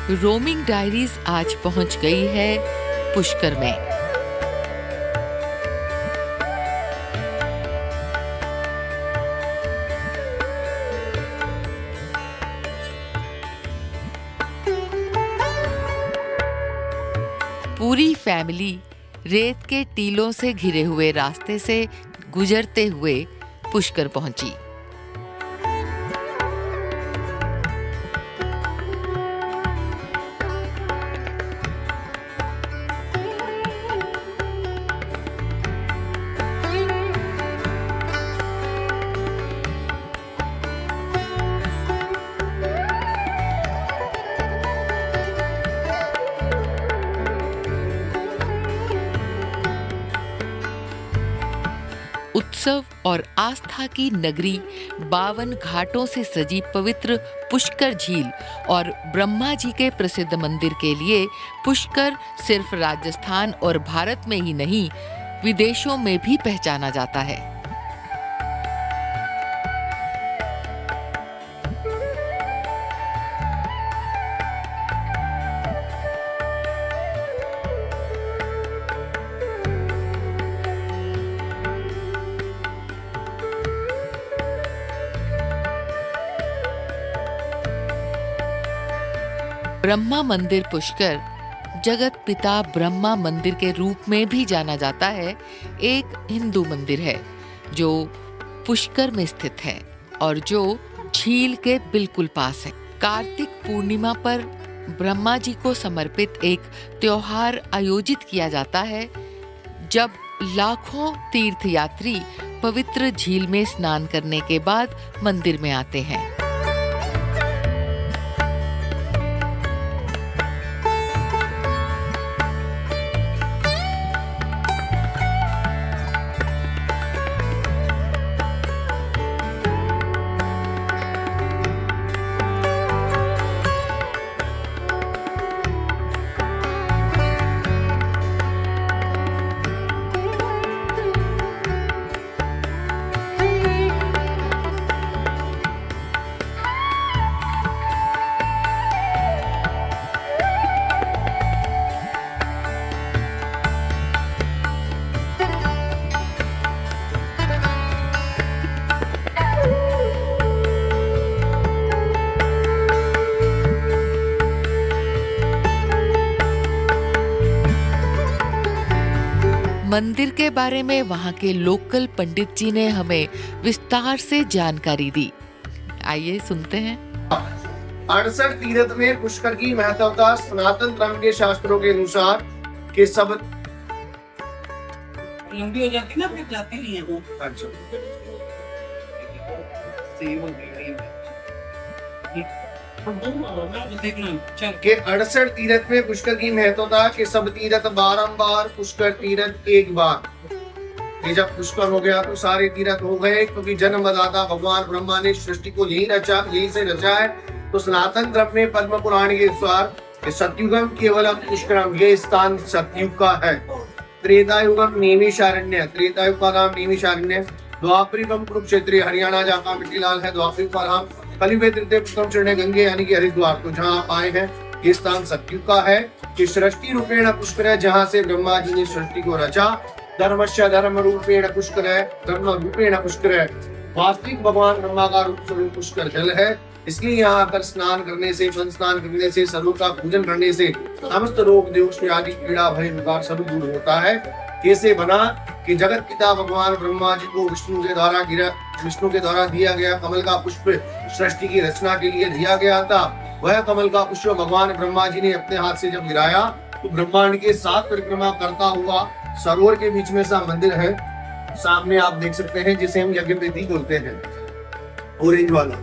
Roaming diaries आज पहुंच गई है पुष्कर में। पूरी फैमिली रेत के टीलों से घिरे हुए रास्ते से गुजरते हुए पुष्कर पहुंची। उत्सव और आस्था की नगरी 52 घाटों से सजी पवित्र पुष्कर झील और ब्रह्मा जी के प्रसिद्ध मंदिर के लिए पुष्कर सिर्फ राजस्थान और भारत में ही नहीं, विदेशों में भी पहचाना जाता है। ब्रह्मा मंदिर पुष्कर जगत पिता ब्रह्मा मंदिर के रूप में भी जाना जाता है। एक हिंदू मंदिर है जो पुष्कर में स्थित है और जो झील के बिल्कुल पास है। कार्तिक पूर्णिमा पर ब्रह्मा जी को समर्पित एक त्योहार आयोजित किया जाता है, जब लाखों तीर्थयात्री पवित्र झील में स्नान करने के बाद मंदिर में आते हैं। मंदिर के बारे में वहाँ के लोकल पंडित जी ने हमें विस्तार से जानकारी दी। आइए सुनते हैं। 68 तीर्थ में पुष्कर की महत्वता सनातन धर्म के शास्त्रों के अनुसार के सब लंबी हो जाती ना, फिर जाती नहीं है वो। अच्छा के 68 तीर्थ में पुष्कर की महत्वता के सब तीर्थ बारंबार, पुष्कर तीर्थ एक बार। ये जब पुष्कर हो गया तो सारे तीर्थ हो गए, क्योंकि जन्मदाता भगवान ब्रह्मा ने सृष्टि को यही से रचा है। तो सनातन धर्म में पद्म पुराण के अनुसार सतयुगम केवलम पुष्करम, ये स्थान सतयुग का है। त्रेतायुगम नैमिषारण्य, त्रेतायुग का नाम नैमिषारण्य। द्वापरयुगम कुरुक्षेत्र, हरियाणा जहाँ मिट्टीलाल है। द्वापरयुग का नाम कलियुग तृतीय प्रथम चरण गंगे यानी कि हरिद्वार, तो जहाँ आप आए हैं ये स्थान सतयुग का है। कि सृष्टि रूपेण पुष्कर है, जहाँ से ब्रह्मा जी ने सृष्टि को रचा। धर्मस्य धर्म रूपेण पुष्कर है, धर्म रूपेण पुष्कर है। वास्तविक भगवान ब्रह्मा का रूप स्वरूप पुष्कर जल है। इसलिए यहाँ आकर स्नान करने से, मन स्नान करने से, स्वरूप का पूजन करने से समस्त रोग दोष आदि पीड़ा भय विकार सब दूर होता है। कैसे बना कि जगत पिता भगवान ब्रह्मा जी को विष्णु के द्वारा दिया गया कमल का पुष्प सृष्टि की रचना के लिए दिया गया था। वह कमल का पुष्प भगवान ब्रह्मा जी ने अपने हाथ से जब गिराया तो ब्रह्मांड के 7 परिक्रमा करता हुआ सरोवर के बीच में सा मंदिर है, सामने आप देख सकते हैं, जिसे हम यज्ञ वेदी बोलते हैं, ऑरेंज वाला।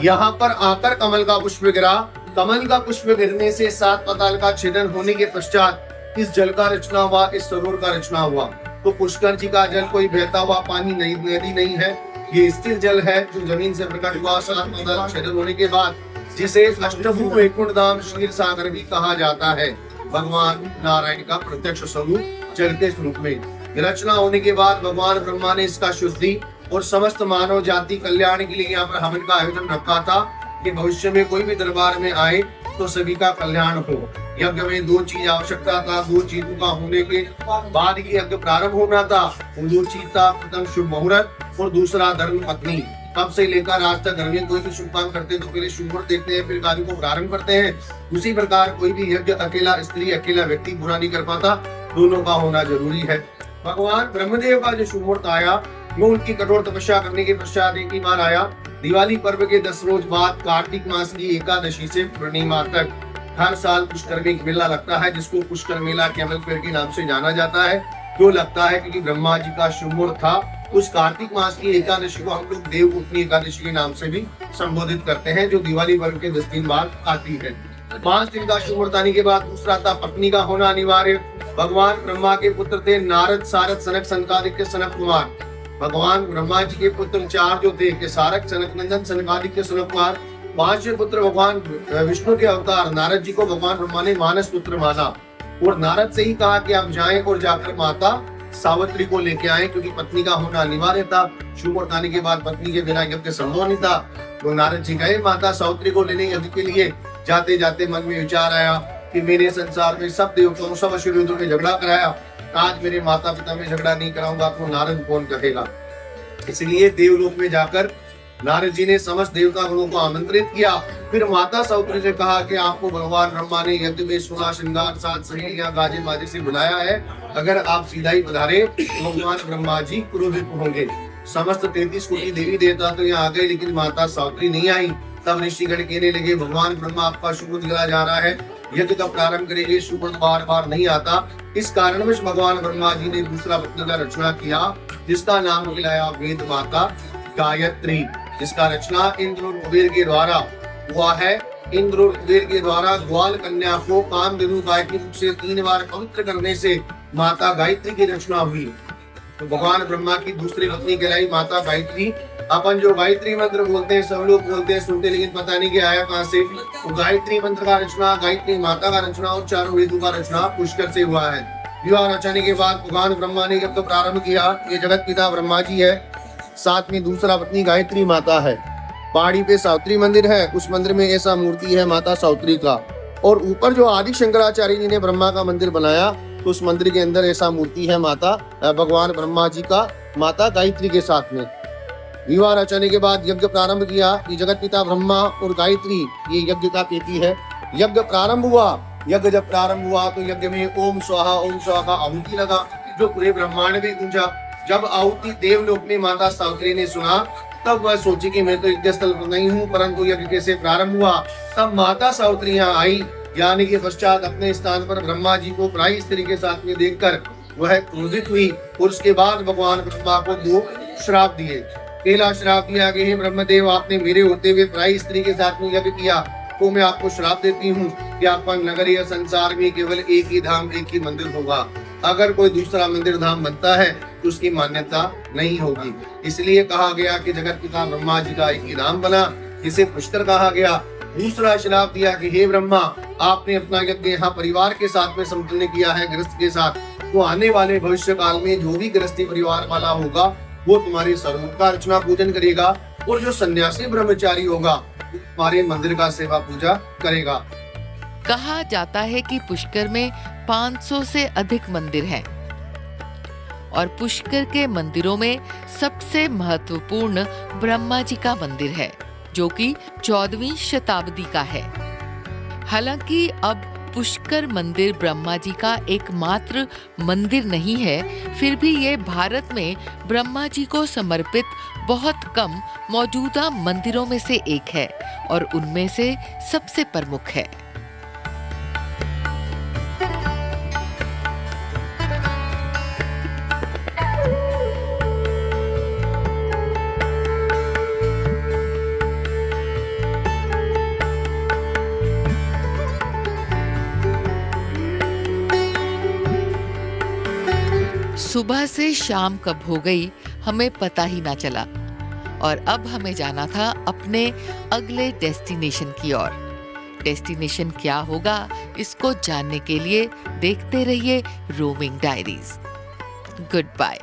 यहाँ पर आकर कमल का पुष्प गिरा। कमल का पुष्प गिरने से 7 पाताल का छेदन होने के पश्चात इस जल का रचना हुआ, इस सरोवर का रचना हुआ। तो पुष्कर जी का जल कोई बहता हुआ पानी नहीं, नदी नहीं है, ये स्थिर जल है जो जमीन से प्रकट हुआ 7 पाताल छेदन होने के बाद, जिसे अष्टभु वैकुंठ धाम क्षीर सागर भी कहा जाता है। भगवान नारायण का प्रत्यक्ष स्वरूप जल के स्वरूप में रचना होने के बाद भगवान ब्रह्मा ने इसका शुद्धि और समस्त मानव जाति कल्याण के लिए यहाँ पर हवन का आयोजन रखा था कि भविष्य में कोई भी दरबार में आए तो सभी का कल्याण हो। यज्ञ में 2 चीज आवश्यकता था, 2 चीजों का होने के बाद ही यज्ञ प्रारंभ होना था। वो 2 चीज था, प्रथम शुभ मुहूर्त और दूसरा धर्म पत्नी। तब से लेकर आज तक घर में कोई भी शुभ काम करते हैं तो पहले शुभ मुहूर्त देखते हैं, फिर कार्य को प्रारंभ करते हैं। उसी प्रकार कोई भी यज्ञ अकेला स्त्री अकेला व्यक्ति पूरा नहीं कर पाता, दोनों का होना जरूरी है। भगवान ब्रह्मदेव का जो शुभ मुहूर्त आया वो उनकी कठोर तपस्या करने के पश्चात एक ही बार आया। दिवाली पर्व के 10 रोज बाद कार्तिक मास की एकादशी से पूर्णिमा तक हर साल पुष्कर में मेला लगता है, जिसको पुष्कर मेला कैमल फेयर के नाम से जाना जाता है। क्यों लगता है? क्योंकि ब्रह्मा जी का शुभ मुहूर्त था। उस कार्तिक मास की एकादशी को हम लोग देवउठनी एकादशी के नाम से भी संबोधित करते हैं, जो दिवाली पर्व के 10 दिन बाद आती है। 5 दिन का शुभ मुहूर्त आने के बाद दूसरा था पत्नी का होना अनिवार्य। भगवान ब्रह्मा के पुत्र थे नारद, सारद, सनक, सनकादित्य, सनक कुमार। भगवान ब्रह्मा जी के पुत्र 4 जो थे कि सारक, सनक नंदन, सनकादित्य, सनक कुमार। 5वें पुत्र भगवान विष्णु के अवतार नारद जी को भगवान ब्रह्मा ने मानस पुत्र माना और नारद से ही कहा कि आप जाएं और जाकर माता सावित्री को लेके आए, क्योंकि पत्नी का होना अनिवार्य था। शुभ मुहूर्त आने के बाद पत्नी के बिना यज्ञ संभव नहीं था। तो नारद जी गए माता सावित्री को लेने यज्ञ के लिए। जाते जाते मन में विचार आया कि मेरे संसार में सब देवताओं, सब असुरों में झगड़ा कराया, आज मेरे माता पिता में झगड़ा नहीं कराऊंगा तो नारद कौन कहेगा। इसलिए देवलोक में जाकर नारद जी ने समस्त देवता गणों को आमंत्रित किया। फिर माता सावित्री ने कहा कि आपको भगवान ब्रह्मा ने यज्ञ में सोलह श्रृंगार, 7 सहेलियां, गाजे बाजे से बुलाया है। अगर आप सीधा ही पधारे तो भगवान ब्रह्मा जी क्रोधित होंगे। समस्त 33 कोटि देवी देवता तो यहाँ आ गए, लेकिन माता सावित्री नहीं आई। तब ऋषिगण कहने लगे भगवान ब्रह्मा आपका शुभ निकला जा रहा है, यज्ञ का प्रारंभ करेंगे, शुभ बार बार नहीं आता। इस कारणवश भगवान ब्रह्मा जी ने दूसरा पत्नी का रचना किया, जिसका नाम मिलाया वेद माता गायत्री, जिसका रचना इंद्र और कुबेर के द्वारा हुआ है। इंद्र और कुबेर के द्वारा ग्वाल कन्या को कामधेनु गाय के मुख से 3 बार पवित्र करने से माता गायत्री की रचना हुई। तो भगवान ब्रह्मा की दूसरी पत्नी कहलाई माता गायत्री। अपन जो गायत्री मंत्र बोलते हैं, सब लोग बोलते हैं, सुनते, लेकिन पता नहीं कि आया कहाँ से। तो गायत्री मंत्र का रचना, गायत्री माता का रचना और 4 वेदों का रचना पुष्कर से हुआ है। विवाह रचने के बाद भगवान ब्रह्मा ने जब तो प्रारंभ किया, ये जगत पिता ब्रह्मा जी है, साथ में दूसरा पत्नी गायत्री माता है। पहाड़ी पे सावित्री मंदिर है, उस मंदिर में ऐसा मूर्ति है माता सावित्री का। और ऊपर जो आदि शंकराचार्य जी ने ब्रह्मा का मंदिर बनाया, तो उस मंदिर के अंदर ऐसा मूर्ति है माता भगवान ब्रह्मा जी का, माता गायत्री के साथ में। विवाह रचने के बाद यज्ञ प्रारंभ किया। ये जगत पिता ब्रह्मा और गायत्री ये यज्ञ का पेटी है। यज्ञ प्रारंभ हुआ। यज्ञ जब प्रारंभ हुआ तो यज्ञ में ओम स्वाहा का आहुति लगा, जो पूरे ब्रह्मांड में गूंजा। जब आहुति देवलोक में माता सावित्री ने सुना, तब वह सोची कि मैं तो यज्ञ स्थल पर नहीं हूँ, परंतु यज्ञ कैसे प्रारंभ हुआ। तब माता सावित्री यहाँ आई। यानी के पश्चात अपने स्थान पर ब्रह्मा जी को पराई स्त्री के साथ में देखकर वह क्रोधित हुई और उसके बाद भगवान ब्रह्मा को 2 श्राप दिए। पहला श्राप दिया कि हे ब्रह्मदेव, आपने मेरे होते हुए पराई स्त्री के साथ में यज्ञ किया, तो मैं आपको श्राप देती हूँ कि आपका नगर या संसार में केवल एक ही धाम, एक ही मंदिर होगा। अगर कोई दूसरा मंदिर धाम बनता है तो उसकी मान्यता नहीं होगी। इसलिए कहा गया कि जगत पिता ब्रह्मा जी का एक ही धाम बना, जिसे पुष्कर कहा गया। दूसरा श्राप दिया कि हे ब्रह्मा, आपने अपना यज्ञ यहाँ परिवार के साथ में संपन्न किया है, गृहस्थ के साथ, तो आने वाले भविष्य काल में जो भी गृहस्थी परिवार वाला होगा वो तुम्हारे स्वरूप का अर्चना पूजन करेगा, और जो सन्यासी ब्रह्मचारी होगा तुम्हारे मंदिर का सेवा पूजा करेगा। कहा जाता है कि पुष्कर में 500 से अधिक मंदिर हैं और पुष्कर के मंदिरों में सबसे महत्वपूर्ण ब्रह्मा जी का मंदिर है, जो कि 14वीं शताब्दी का है। हालांकि अब पुष्कर मंदिर ब्रह्मा जी का एकमात्र मंदिर नहीं है, फिर भी ये भारत में ब्रह्मा जी को समर्पित बहुत कम मौजूदा मंदिरों में से एक है और उनमें से सबसे प्रमुख है। सुबह से शाम कब हो गई हमें पता ही ना चला, और अब हमें जाना था अपने अगले डेस्टिनेशन की ओर। डेस्टिनेशन क्या होगा, इसको जानने के लिए देखते रहिए रोमिंग डायरीज। Good bye.